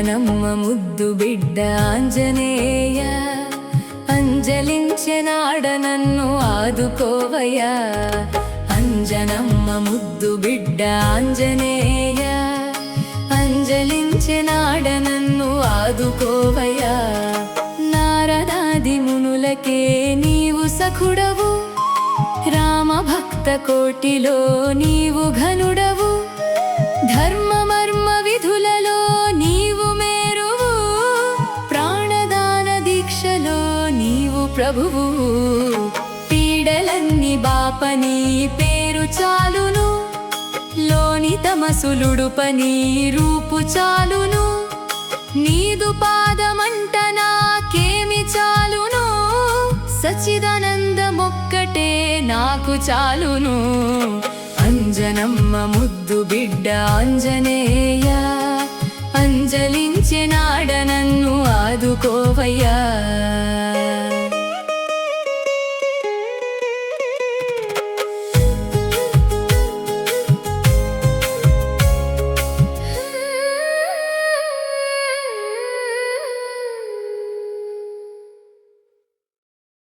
అంజనమ్మ ముద్దు బిడ్డ ఆంజనేయ, అంజలించెనాడ నన్ను ఆదుకోవయ్యా. అంజనమ్మ ముద్దు బిడ్డ ఆంజనేయ, అంజలించెనాడ నన్ను ఆదుకోవయ్యా. నారదాది మునులకే నీవు సఖుడవు, రామభక్త కోటిలో నీవు ఘనుడవు. ధర్మ మర్మ విధులలో నీవు మేరువు, ప్రాణదాన దీక్షలో నీవు ప్రభువు. పీడలన్నీ బాపని పేరు చాలును, లోని తమసులుడుపని రూపు చాలును. నీదు పాదమంట నాకేమి చాలును, సచ్చిదానందమొక్కటే నాకు చాలును. అంజనమ్మ ముద్దు బిడ్డ ఆంజనేయ, అంజలించెనాడ నన్ను ఆదుకోవయ్యా.